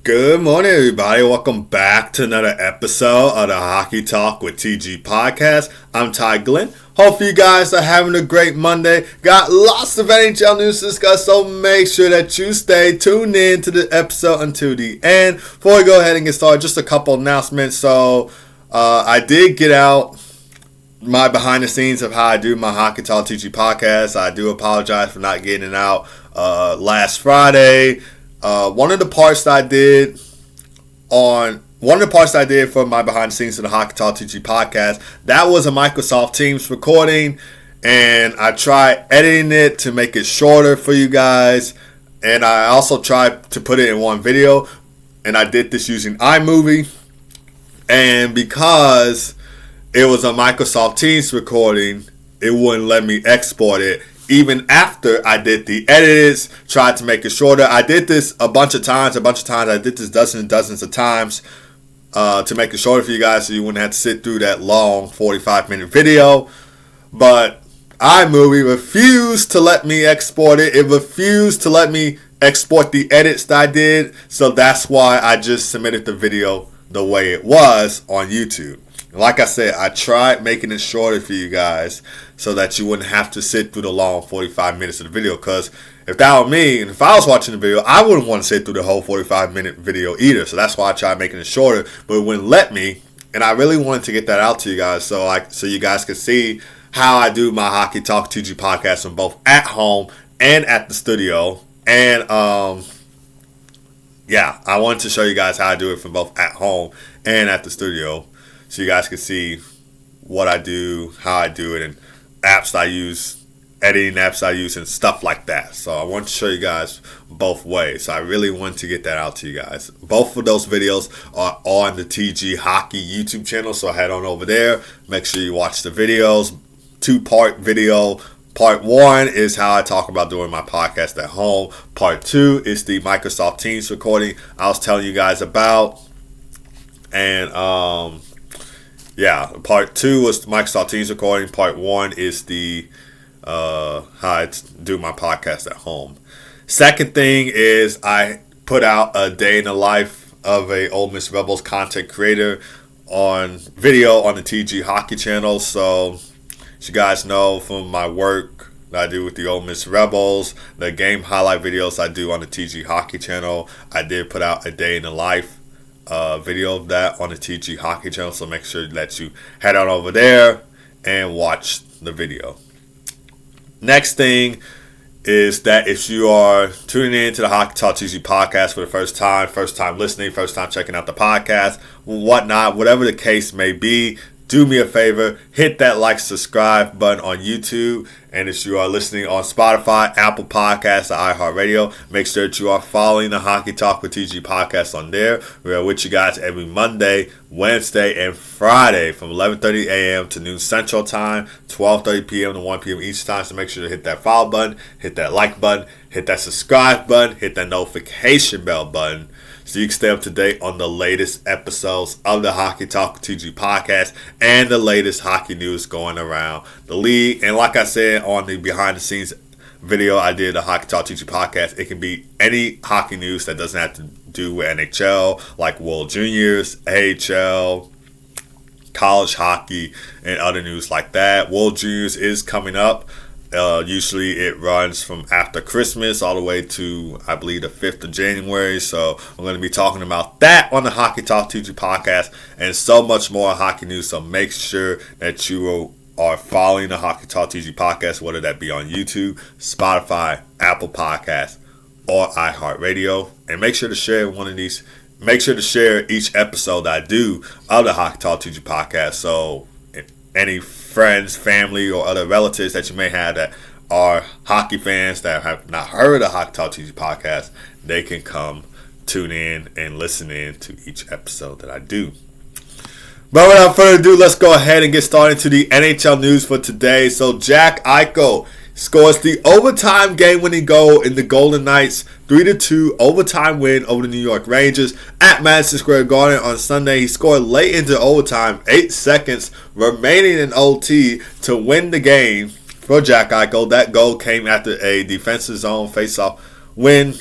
Good morning, everybody. Welcome back to another episode of the Hockey Talk with TG podcast. I'm Ty Glenn. Hope you guys are having a great Monday. Got lots of NHL news to discuss, so make sure that you stay tuned in to the episode until the end. Before we go ahead and get started, just a couple announcements. So, I did get out my behind the scenes of how I do my Hockey Talk TG podcast. I do apologize for not getting it out last Friday. One of the parts that I did for my behind the scenes of the Hockey Talk TG podcast, that was a Microsoft Teams recording, and I tried editing it to make it shorter for you guys, and I also tried to put it in one video, and I did this using iMovie, and because it was a Microsoft Teams recording, it wouldn't let me export it. Even after I did the edits, tried to make it shorter. I did this a bunch of times. I did this dozens and dozens of times to make it shorter for you guys so you wouldn't have to sit through that long 45-minute video. But iMovie refused to let me export it. It refused to let me export the edits that I did. So that's why I just submitted the video the way it was on YouTube. Like I said, I tried making it shorter for you guys so that you wouldn't have to sit through the long 45 minutes of the video. Because if that were me, and if I was watching the video, I wouldn't want to sit through the whole 45-minute video either. So that's why I tried making it shorter, but it wouldn't let me. And I really wanted to get that out to you guys so you guys could see how I do my Hockey Talk TG podcast from both at home and at the studio. And I wanted to show you guys how I do it from both at home and at the studio, so you guys can see what I do, how I do it, and apps I use, editing apps I use, and stuff like that. So I want to show you guys both ways. So I really want to get that out to you guys. Both of those videos are on the TG Hockey YouTube channel, so head on over there. Make sure you watch the videos. 2-part video. Part 1 is how I talk about doing my podcast at home. Part 2 is the Microsoft Teams recording I was telling you guys about. And part 2 was the Microsoft Teams recording. Part 1 is the how I do my podcast at home. Second thing is I put out a day in the life of a Ole Miss Rebels content creator on video on the TG Hockey channel. So as you guys know from my work that I do with the Ole Miss Rebels, the game highlight videos I do on the TG Hockey channel, I did put out a day in the life video of that on the TG Hockey channel, so make sure that you head on over there and watch the video. Next thing is that if you are tuning in to the Hockey Talk TG podcast for the first time listening, first time checking out the podcast, whatnot, whatever the case may be, do me a favor, hit that like, subscribe button on YouTube. And if you are listening on Spotify, Apple Podcasts, or iHeartRadio, make sure that you are following the Hockey Talk with TG podcast on there. We are with you guys every Monday, Wednesday, and Friday from 11:30 a.m. to noon Central Time, 12:30 p.m. to 1 p.m. each time. So make sure to hit that follow button, hit that like button, hit that subscribe button, hit that notification bell button, so you can stay up to date on the latest episodes of the Hockey Talk TG podcast and the latest hockey news going around the league. And like I said on the behind the scenes video I did, the Hockey Talk TG podcast, it can be any hockey news that doesn't have to do with NHL, like World Juniors, AHL, college hockey, and other news like that. World Juniors is coming up. Usually it runs from after Christmas all the way to, I believe, the 5th of January. So I'm going to be talking about that on the Hockey Talk TG podcast and so much more hockey news. So make sure that you are following the Hockey Talk TG podcast, whether that be on YouTube, Spotify, Apple Podcasts, or iHeartRadio. And make sure to share one of these. Make sure to share each episode that I do of the Hockey Talk TG podcast. So any friends, family, or other relatives that you may have that are hockey fans that have not heard of the Hockey Talk TG podcast, they can come tune in and listen in to each episode that I do. But without further ado, let's go ahead and get started to the NHL news for today. So Jack Eichel scores the overtime game-winning goal in the Golden Knights' 3-2 overtime win over the New York Rangers at Madison Square Garden on Sunday. He scored late into overtime, 8 seconds remaining in OT to win the game for Jack Eichel. That goal came after a defensive zone faceoff win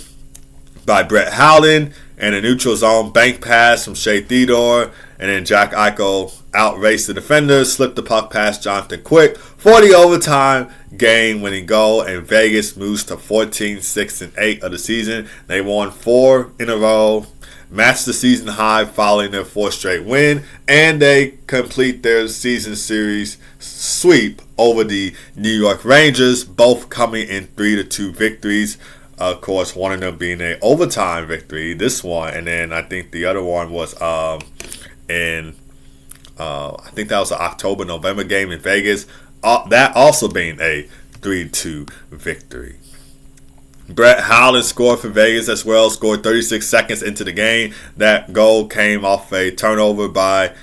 by Brett Howden, and a neutral zone bank pass from Shea Theodore, and then Jack Eichel outraced the defenders, slipped the puck past Jonathan Quick for the overtime game-winning goal, and Vegas moves to 14-6-8 of the season. They won 4 in a row, matched the season high following their 4th straight win, and they complete their season series sweep over the New York Rangers, both coming in 3-2 victories. Of course, one of them being an overtime victory, this one, and then I think the other one was I think that was an October-November game in Vegas. That also being a 3-2 victory. Brett Howden scored for Vegas as well, scored 36 seconds into the game. That goal came off a turnover by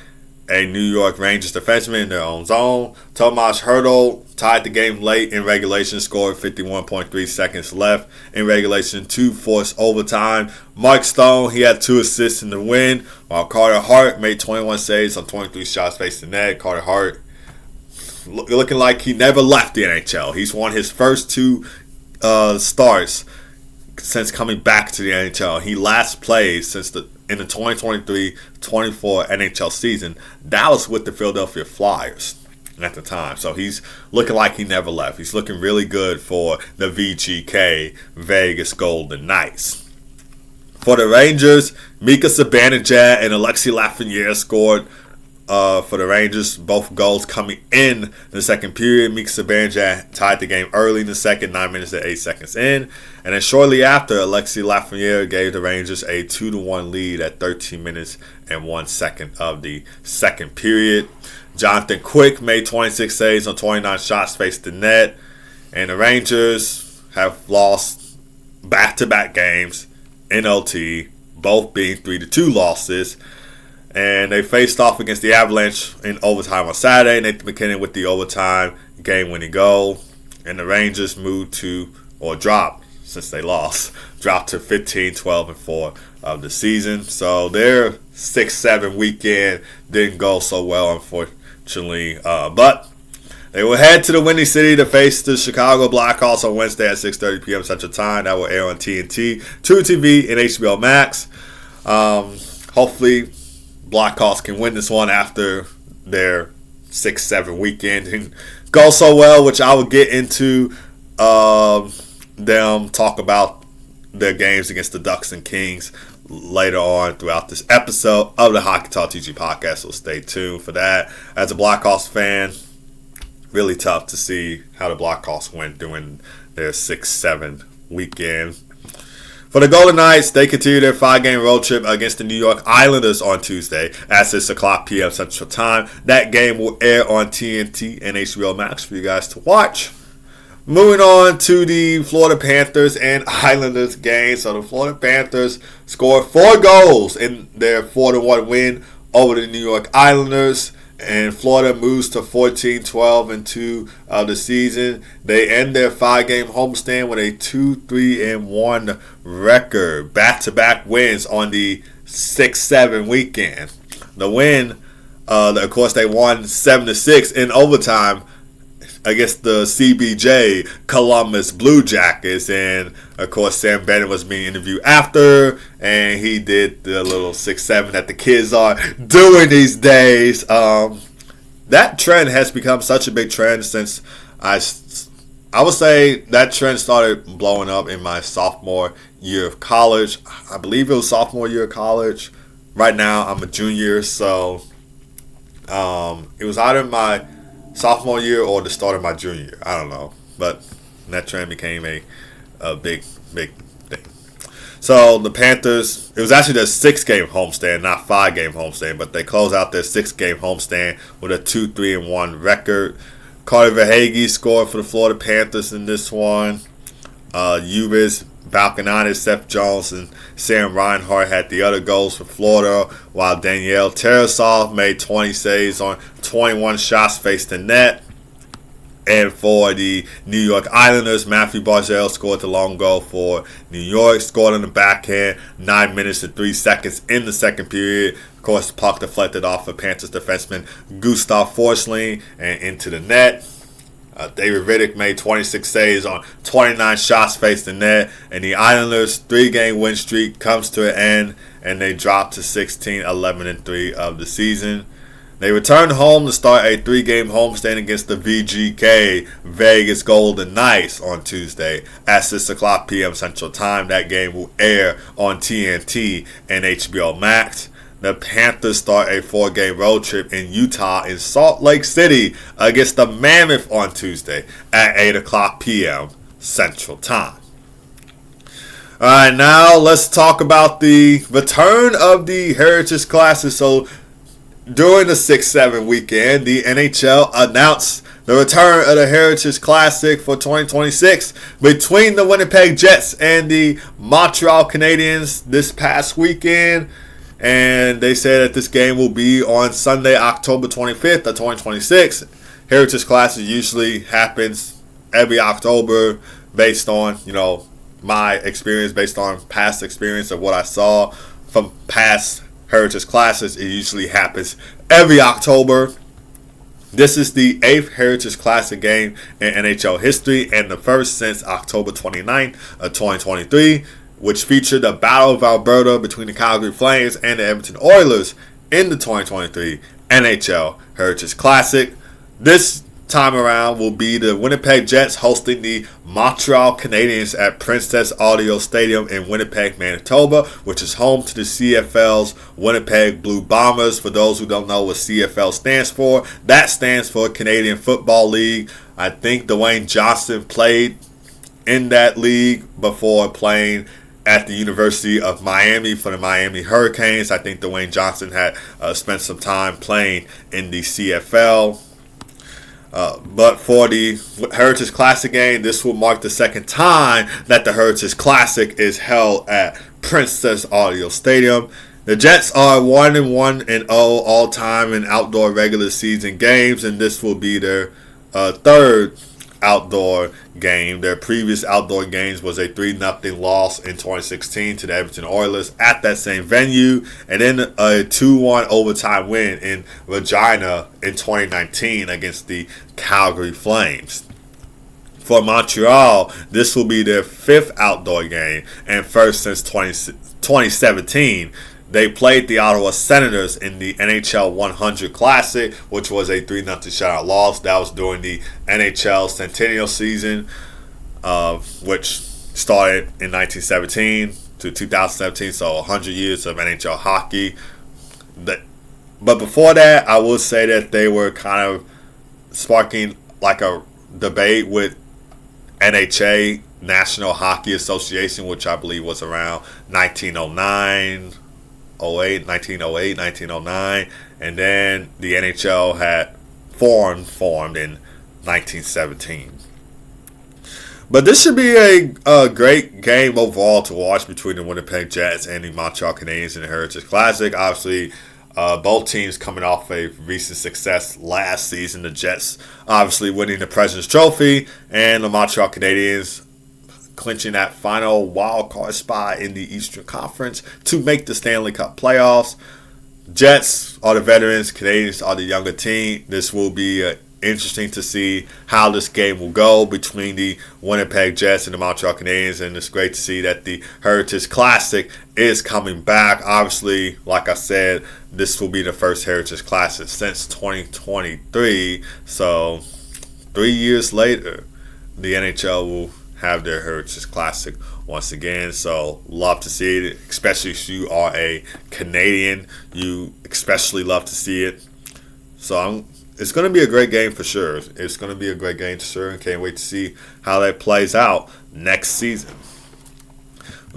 a New York Rangers defenseman in their own zone. Tomas Hertl tied the game late in regulation, scored 51.3 seconds left in regulation to force overtime. Mark Stone, he had 2 assists in the win, while Carter Hart made 21 saves on 23 shots faced the net. Carter Hart looking like he never left the NHL. He's won his first 2 starts since coming back to the NHL. He last played in the 2023-24 NHL season. That was with the Philadelphia Flyers at the time. So he's looking like he never left. He's looking really good for the VGK Vegas Golden Knights. For the Rangers, Mika Zibanejad and Alexis Lafreniere scored for the Rangers, both goals coming in the second period. Mika Zibanejad tied the game early in the second, 9 minutes and 8 seconds in. And then shortly after, Alexis Lafreniere gave the Rangers a 2-1 lead at 13 minutes and 1 second of the second period. Jonathan Quick made 26 saves on 29 shots faced the net. And the Rangers have lost back-to-back games in OT, both being 3-2 losses. And they faced off against the Avalanche in overtime on Saturday. Nathan MacKinnon with the overtime game-winning goal. And the Rangers moved to, or dropped, since they lost, dropped to 15-12-4 of the season. So their 6-7 weekend didn't go so well, unfortunately. But they will head to the Windy City to face the Chicago Blackhawks on Wednesday at 6:30 p.m. Central Time. That will air on TNT, True TV, and HBO Max. Hopefully, Blackhawks can win this one after their 6-7 weekend and go so well, which I will get into them talk about their games against the Ducks and Kings later on throughout this episode of the Hockey Talk TG podcast, so stay tuned for that. As a Blackhawks fan, really tough to see how the Blackhawks went during their 6-7 weekend. For the Golden Knights, they continue their 5-game road trip against the New York Islanders on Tuesday at 6 o'clock p.m. Central Time. That game will air on TNT and HBO Max for you guys to watch. Moving on to the Florida Panthers and Islanders game. So the Florida Panthers scored 4 goals in their 4-1 win over the New York Islanders. And Florida moves to 14-12-2 of the season. They end their 5-game homestand with a 2-3-1 record. Back-to-back wins on the 6-7 weekend. The win, of course, they won 7-6 in overtime against the CBJ Columbus Blue Jackets. And, of course, Sam Bennett was being interviewed after, and he did the little 6-7 that the kids are doing these days. That trend has become such a big trend since I would say that trend started blowing up in my sophomore year of college. I believe it was sophomore year of college. Right now, I'm a junior, so it was either my sophomore year or the start of my junior year. I don't know. But that trend became a big thing. So the Panthers, it was actually their 6-game homestand, not 5-game homestand, but they closed out their 6-game homestand with a 2-3-1 record. Carter Verhaeghe scored for the Florida Panthers in this one. Ubis, Balkananis, Seth Jones, and Sam Reinhart had the other goals for Florida, while Daniel Tarasov made 20 saves on 21 shots faced the net. And for the New York Islanders, Matthew Barzal scored the long goal for New York, scored on the backhand, 9 minutes and 3 seconds in the second period. Of course, the puck deflected off of Panthers defenseman Gustav Forsling and into the net. David Riddick made 26 saves on 29 shots faced the net, and the Islanders' 3-game win streak comes to an end, and they drop to 16-11-3 of the season. They return home to start a 3-game homestand against the VGK Vegas Golden Knights on Tuesday at 6 o'clock p.m. Central Time. That game will air on TNT and HBO Max. The Panthers start a 4-game road trip in Utah in Salt Lake City against the Mammoth on Tuesday at 8 o'clock p.m. Central Time. All right, now let's talk about the return of the Heritage Classic. So, during the 6-7 weekend, the NHL announced the return of the Heritage Classic for 2026 between the Winnipeg Jets and the Montreal Canadiens this past weekend. And they said that this game will be on Sunday, October 25th of 2026. Heritage Classic usually happens every October based on, my experience, based on past experience of what I saw from past Heritage Classics. It usually happens every October. This is the 8th Heritage Classic game in NHL history and the first since October 29th of 2023, which featured the Battle of Alberta between the Calgary Flames and the Edmonton Oilers in the 2023 NHL Heritage Classic. This time around will be the Winnipeg Jets hosting the Montreal Canadiens at Princess Audio Stadium in Winnipeg, Manitoba, which is home to the CFL's Winnipeg Blue Bombers. For those who don't know what CFL stands for, that stands for Canadian Football League. I think Dwayne Johnson played in that league before playing at the University of Miami for the Miami Hurricanes. I think Dwayne Johnson had spent some time playing in the CFL. But for the Heritage Classic game, this will mark the second time that the Heritage Classic is held at Princess Audio Stadium. The Jets are 1-1-0 all time in outdoor regular season games, and this will be their third outdoor game. Their previous outdoor games was a 3-0 loss in 2016 to the Edmonton Oilers at that same venue, and then a 2-1 overtime win in Regina in 2019 against the Calgary Flames. For Montreal, this will be their 5th outdoor game and first since 2017. They played the Ottawa Senators in the NHL 100 Classic, which was a 3-0 shutout loss. That was during the NHL Centennial season, which started in 1917 to 2017, so 100 years of NHL hockey. But before that, I will say that they were kind of sparking like a debate with NHA, National Hockey Association, which I believe was around 1908, 1909, and then the NHL had formed in 1917. But this should be a great game overall to watch between the Winnipeg Jets and the Montreal Canadiens in the Heritage Classic. Obviously, both teams coming off a recent success last season. The Jets obviously winning the President's Trophy, and the Montreal Canadiens clinching that final wild card spot in the Eastern Conference to make the Stanley Cup playoffs. Jets are the veterans, Canadiens are the younger team. This will be interesting to see how this game will go between the Winnipeg Jets and the Montreal Canadiens, and it's great to see that the Heritage Classic is coming back. Obviously, like I said, this will be the first Heritage Classic since 2023, so 3 years later, the NHL will have their Heritage Classic once again. So love to see it, especially if you are a Canadian. You especially love to see it. So it's going to be a great game for sure. It's going to be a great game for sure, and can't wait to see how that plays out next season.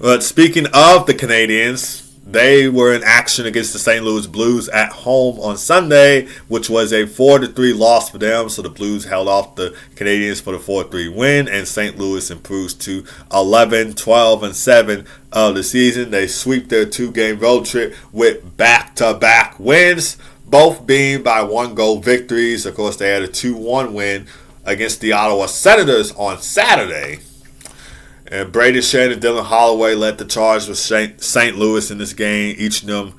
But speaking of the Canadiens, they were in action against the St. Louis Blues at home on Sunday, which was a 4-3 loss for them. So the Blues held off the Canadiens for the 4-3 win, and St. Louis improves to 11-12-7 of the season. They sweep their 2-game road trip with back-to-back wins, both being by 1-goal victories. Of course, they had a 2-1 win against the Ottawa Senators on Saturday. And Brady Shane and Dylan Holloway led the charge with St. Louis in this game, each of them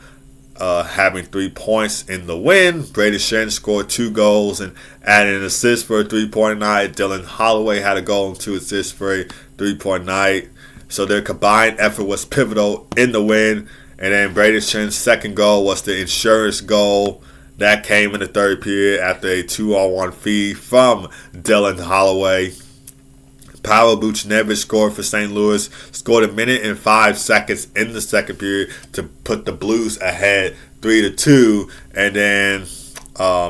having 3 points in the win. Brady Shen scored 2 goals and added an assist for a 3-point night. Dylan Holloway had a goal and 2 assists for a 3-point night. So their combined effort was pivotal in the win. And then Brady Shen's second goal was the insurance goal. That came in the third period after a 2-on-1 feed from Dylan Holloway. Pavel Buchnevich scored for St. Louis, scored 1 minute and 5 seconds in the second period to put the Blues ahead 3-2. And then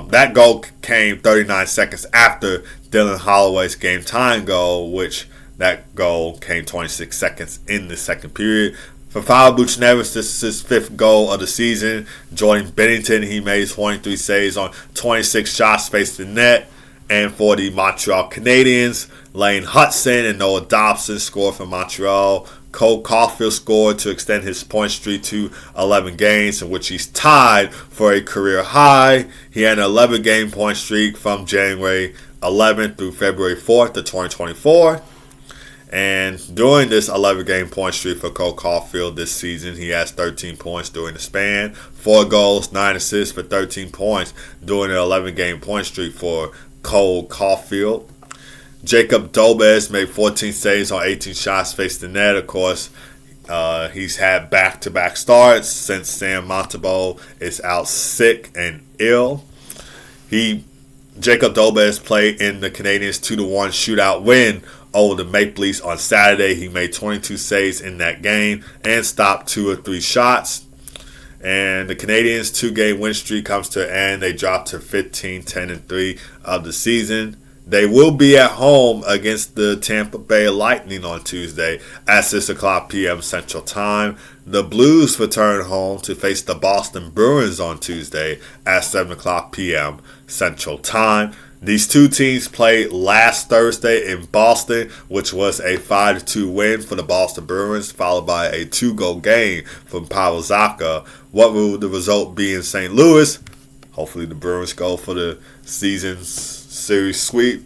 that goal came 39 seconds after Dylan Holloway's game-tying goal, which that goal came 26 seconds in the second period. For Pavel Buchnevich, this is his 5th goal of the season. Jordan Bennington, he made 23 saves on 26 shots faced in net. And for the Montreal Canadiens, Lane Hudson and Noah Dobson scored for Montreal. Cole Caulfield scored to extend his point streak to 11 games, in which he's tied for a career high. He had an 11-game point streak from January 11th through February 4th of 2024. And during this 11-game point streak for Cole Caulfield this season, he has 13 points during the span, 4 goals, 9 assists for 13 points during the 11-game point streak for Cole Caulfield. Jacob Dobes made 14 saves on 18 shots faced in net. Of course, he's had back-to-back starts since Sam Montembeault is out sick and ill. Jacob Dobes played in the Canadiens' 2-1 shootout win over the Maple Leafs on Saturday. He made 22 saves in that game and stopped 2 of 3 shots. And the Canadiens' 2-game win streak comes to an end. They dropped to 15, 10, and 3 of the season. They will be at home against the Tampa Bay Lightning on Tuesday at 6 o'clock p.m. Central Time. The Blues return home to face the Boston Bruins on Tuesday at 7 o'clock p.m. Central Time. These two teams played last Thursday in Boston, which was a 5-2 win for the Boston Bruins, followed by a 2-goal game from Pavel Zacha. What will the result be in St. Louis? Hopefully the Bruins go for the season's series sweep.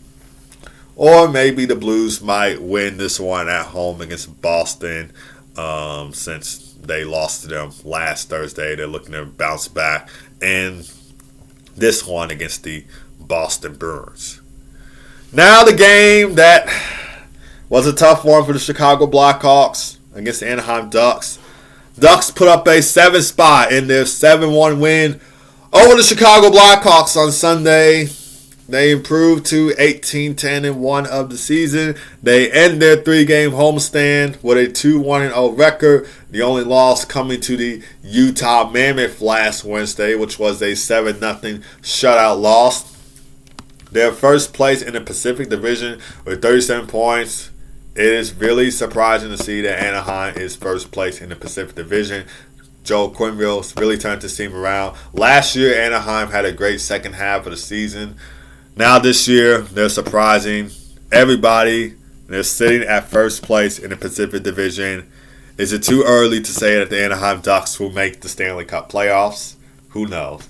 Or maybe the Blues might win this one at home against Boston, since they lost to them last Thursday. They're looking to bounce back in this one against the Boston Bruins. Now the game that was a tough one for the Chicago Blackhawks against the Anaheim Ducks. Ducks put up a 7 spot in their 7-1 win over the Chicago Blackhawks on Sunday. They improved to 18-10-1 of the season. They end their 3-game homestand with a 2-1-0 record. The only loss coming to the Utah Mammoth last Wednesday, which was a 7-0 shutout loss. Their first place in the Pacific Division with 37 points. It is really surprising to see that Anaheim is first place in the Pacific Division. Joe Quenneville's really turned this team around. Last year, Anaheim had a great second half of the season. Now this year, they're surprising everybody. They're sitting at first place in the Pacific Division. Is it too early to say that the Anaheim Ducks will make the Stanley Cup playoffs? Who knows?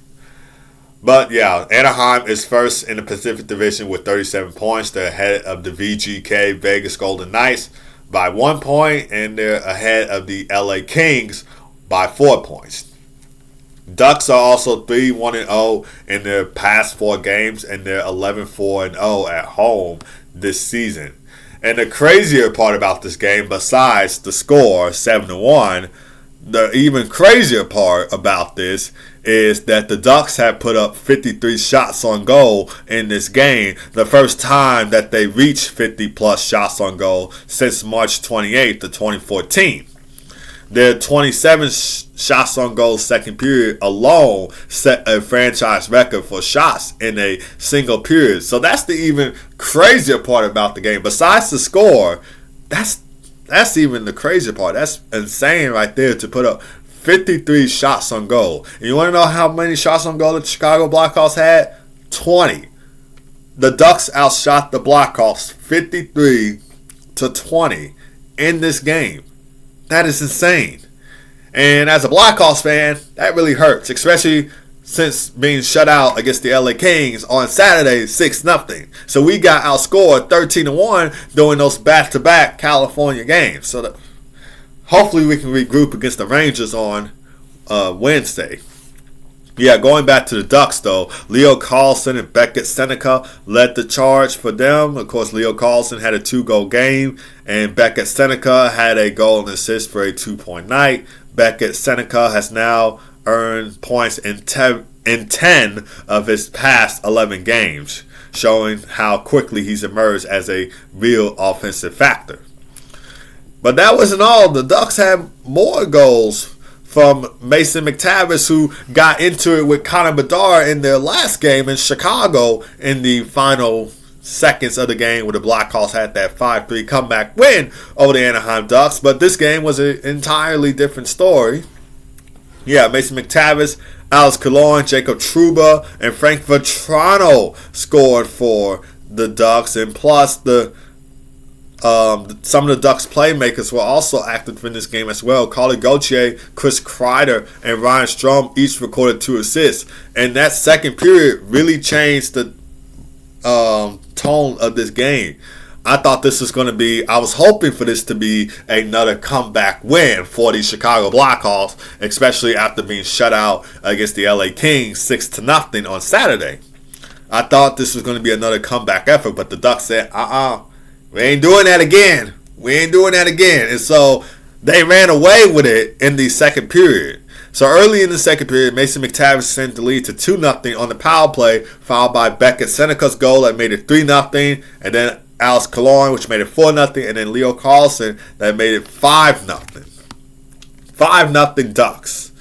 But yeah, Anaheim is first in the Pacific Division with 37 points. They're ahead of the VGK Vegas Golden Knights by 1 point, and they're ahead of the LA Kings by 4 points. Ducks are also 3-1-0 in their past 4 games, and they're 11-4-0 at home this season. And the crazier part about this game, besides the score 7-1, the even crazier part about this is that the Ducks have put up 53 shots on goal in this game, the first time that they reached 50-plus shots on goal since March 28th of 2014. Their 27 shots on goal second period alone set a franchise record for shots in a single period. So that's the even crazier part about the game. Besides the score, that's even the crazier part. That's insane right there to put up 53 shots on goal. And you want to know how many shots on goal the Chicago Blackhawks had? 20. The Ducks outshot the Blackhawks 53-20 in this game. That is insane. And as a Blackhawks fan, that really hurts, especially since being shut out against the LA Kings on Saturday 6-0. So we got outscored 13-1 during those back-to-back California games. So hopefully we can regroup against the Rangers on Wednesday. Yeah, going back to the Ducks, though, Leo Carlsson and Beckett Seneca led the charge for them. Of course, Leo Carlsson had a 2-goal game, and Beckett Seneca had a goal and assist for a 2-point night. Beckett Seneca has now earned points in 10 of his past 11 games, showing how quickly he's emerged as a real offensive factor. But that wasn't all. The Ducks had more goals from Mason McTavish, who got into it with Connor Bedard in their last game in Chicago in the final seconds of the game, where the Blackhawks had that 5-3 comeback win over the Anaheim Ducks. But this game was an entirely different story. Yeah, Mason McTavish, Alex Killorn, Jacob Trouba, and Frank Vatrano scored for the Ducks. And plus, some of the Ducks playmakers were also active in this game as well. Carly Gauthier, Chris Kreider, and Ryan Strome each recorded 2 assists. And that second period really changed the tone of this game. I thought this was going to be, I was hoping for this to be another comeback win for the Chicago Blackhawks, especially after being shut out against the LA Kings 6-0 on Saturday. I thought this was going to be another comeback effort, but the Ducks said, we ain't doing that again. And so they ran away with it in the second period. So early in the second period, Mason McTavish sent the lead to 2-0 on the power play, followed by Beckett Seneca's goal that made it 3-0, and then Alex Killorn, which made it 4-0, and then Leo Carlsson that made it 5-0. 5-0 Ducks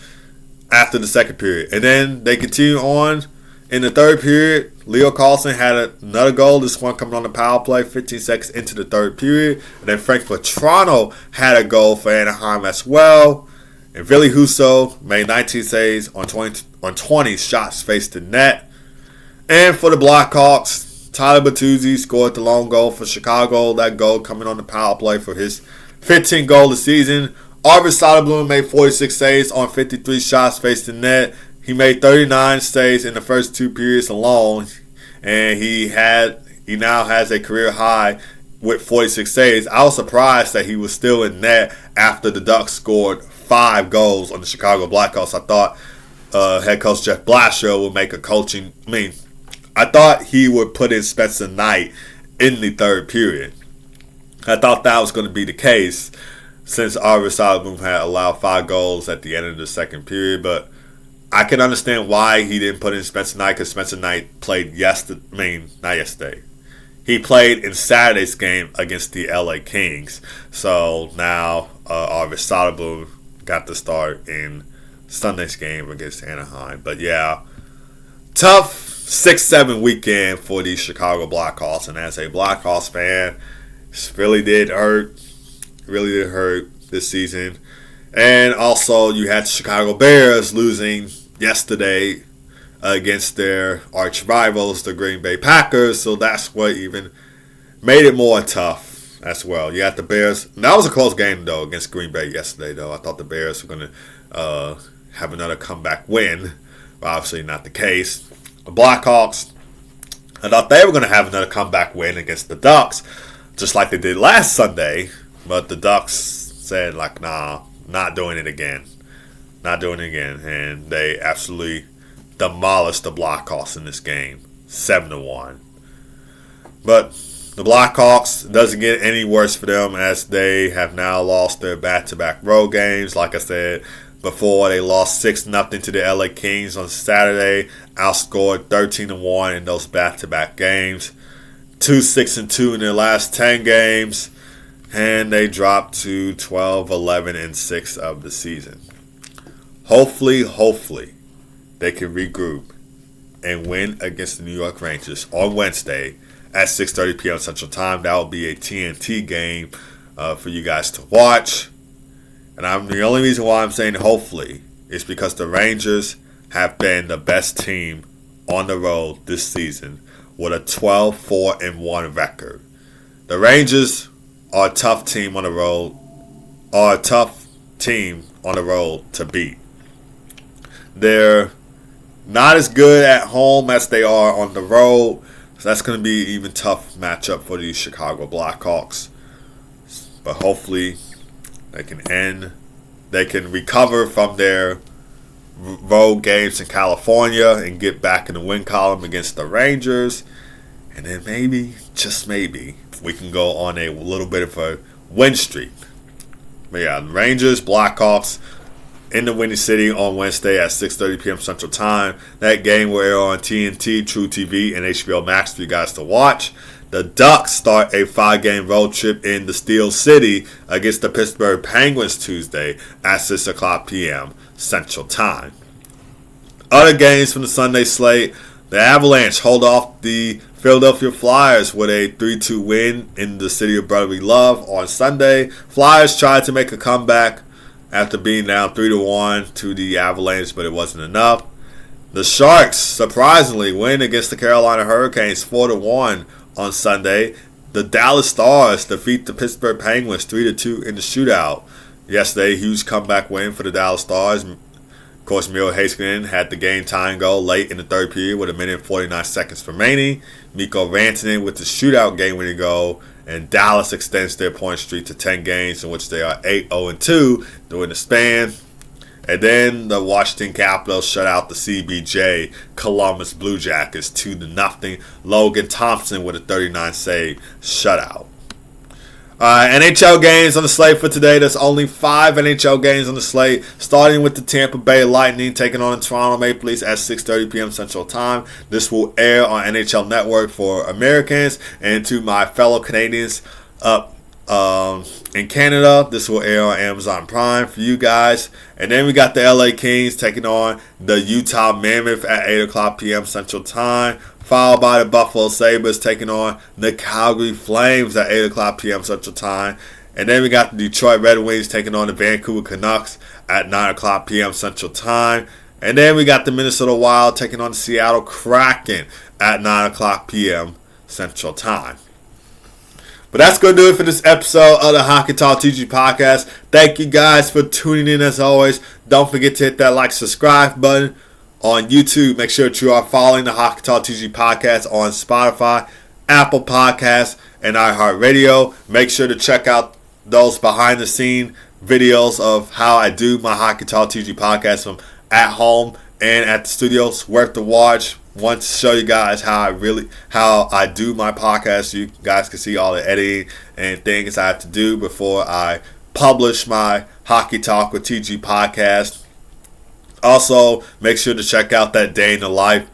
after the second period. And then they continue on in the third period. Leo Carlsson had another goal, this one coming on the power play 15 seconds into the third period. And then Frank Vatrano had a goal for Anaheim as well. And Ville Husso made 19 saves on 20 shots faced the net. And for the Blackhawks, Tyler Bertuzzi scored the lone goal for Chicago. That goal coming on the power play for his 15th goal of the season. Arvid Soderblom made 46 saves on 53 shots faced the net. He made 39 saves in the first 2 periods alone, and he now has a career high with 46 saves. I was surprised that he was still in net after the Ducks scored 5 goals on the Chicago Blackhawks. I thought head coach Jeff Blashill would make I thought he would put in Spencer Knight in the third period. I thought that was going to be the case since Arvid Soderblom had allowed 5 goals at the end of the second period, but I can understand why he didn't put in Spencer Knight, because Spencer Knight played not yesterday. He played in Saturday's game against the LA Kings. So now Arvid Soderblom got the start in Sunday's game against Anaheim. But yeah, tough 6-7 weekend for the Chicago Blackhawks. And as a Blackhawks fan, it really did hurt this season. And also you had the Chicago Bears losing yesterday against their arch rivals, the Green Bay Packers. So that's what even made it more tough as well. You had the Bears. That was a close game, though, against Green Bay yesterday, though. I thought the Bears were going to have another comeback win. But obviously not the case. The Blackhawks, I thought they were going to have another comeback win against the Ducks, just like they did last Sunday. But the Ducks said, nah, not doing it again. And they absolutely demolished the Blackhawks in this game, 7-1. But the Blackhawks, doesn't get any worse for them, as they have now lost their back-to-back road games. Like I said before, they lost 6-0 to the LA Kings on Saturday, outscored 13-1 in those back-to-back games. 2-6-2 in their last 10 games, and they dropped to 12-11-6 of the season. Hopefully, they can regroup and win against the New York Rangers on Wednesday at 6:30 p.m. Central Time. That will be a TNT game for you guys to watch. And the only reason why I'm saying hopefully is because the Rangers have been the best team on the road this season with a 12-4-1 record. The Rangers are a tough team on the road, to beat. They're not as good at home as they are on the road, so that's going to be an even tough matchup for the Chicago Blackhawks. But hopefully they can recover from their road games in California and get back in the win column against the Rangers. And then maybe, just maybe, we can go on a little bit of a win streak. But yeah, Rangers, Blackhawks in the Windy City on Wednesday at 6:30 p.m. Central Time. That game will air on TNT, True TV, and HBO Max for you guys to watch. The Ducks start a 5-game road trip in the Steel City against the Pittsburgh Penguins Tuesday at 6 o'clock p.m. Central Time. Other games from the Sunday slate, the Avalanche hold off the Philadelphia Flyers with a 3-2 win in the city of brotherly love on Sunday. Flyers tried to make a comeback after being down 3-1 to the Avalanche, but it wasn't enough. The Sharks, surprisingly, win against the Carolina Hurricanes 4-1 on Sunday. The Dallas Stars defeat the Pittsburgh Penguins 3-2 in the shootout. Yesterday, huge comeback win for the Dallas Stars. Of course, Miro Heiskanen had the game-tying goal late in the third period with 1 minute and 49 seconds remaining. Mikko Rantanen with the shootout game-winning goal. And Dallas extends their point streak to 10 games in which they are 8-0-2 during the span. And then the Washington Capitals shut out the CBJ Columbus Blue Jackets 2-0. Logan Thompson with a 39 save shutout. NHL games on the slate for today. There's only 5 NHL games on the slate, starting with the Tampa Bay Lightning taking on the Toronto Maple Leafs at 6:30 p.m. Central Time. This will air on NHL Network for Americans, and to my fellow Canadians up in Canada, this will air on Amazon Prime for you guys. And then we got the LA Kings taking on the Utah Mammoth at 8 o'clock p.m. Central Time, followed by the Buffalo Sabres taking on the Calgary Flames at 8 o'clock p.m. Central Time. And then we got the Detroit Red Wings taking on the Vancouver Canucks at 9 o'clock p.m. Central Time. And then we got the Minnesota Wild taking on the Seattle Kraken at 9 o'clock p.m. Central Time. But that's going to do it for this episode of the Hockey Talk TG Podcast. Thank you guys for tuning in as always. Don't forget to hit that like, subscribe button on YouTube. Make sure that you are following the Hockey Talk TG Podcast on Spotify, Apple Podcasts, and iHeartRadio. Make sure to check out those behind-the-scene videos of how I do my Hockey Talk TG Podcast from at home and at the studios. Worth the watch. Want to show you guys how I do my podcast. You guys can see all the editing and things I have to do before I publish my Hockey Talk with TG podcast. Also, make sure to check out that Day in the Life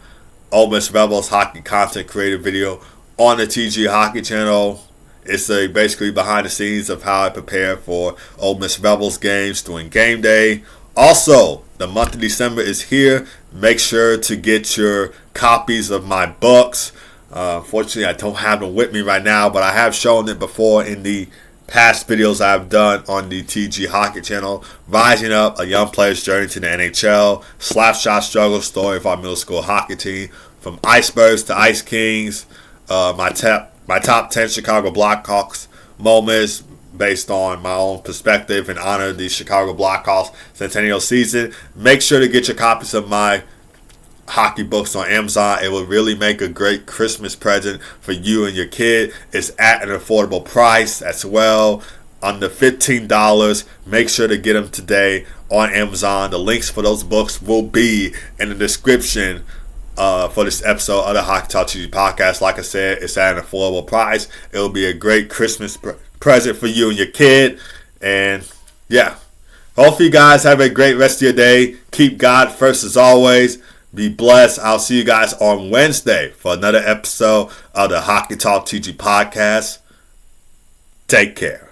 Ole Miss Rebels hockey content creator video on the TG Hockey channel. It's basically behind the scenes of how I prepare for Ole Miss Rebels games during game day. Also, the month of December is here. Make sure to get your copies of my books. Unfortunately, I don't have them with me right now, but I have shown it before in the past videos I've done on the TG Hockey channel. Rising Up, a young player's journey to the NHL. Slapshot struggle story of our middle school hockey team. From icebergs to ice kings. My top 10 Chicago Blackhawks moments, based on my own perspective and honor the Chicago Blackhawks centennial season. Make sure to get your copies of my hockey books on Amazon. It will really make a great Christmas present for you and your kid. It's at an affordable price as well, under $15. Make sure to get them today on Amazon. The links for those books will be in the description for this episode of the Hockey Talk TV podcast. Like I said, it's at an affordable price. It will be a great Christmas present for you and your kid. And yeah, hopefully you guys have a great rest of your day. Keep God first as always. Be blessed. I'll see you guys on Wednesday for another episode of the Hockey Talk TG podcast. Take care.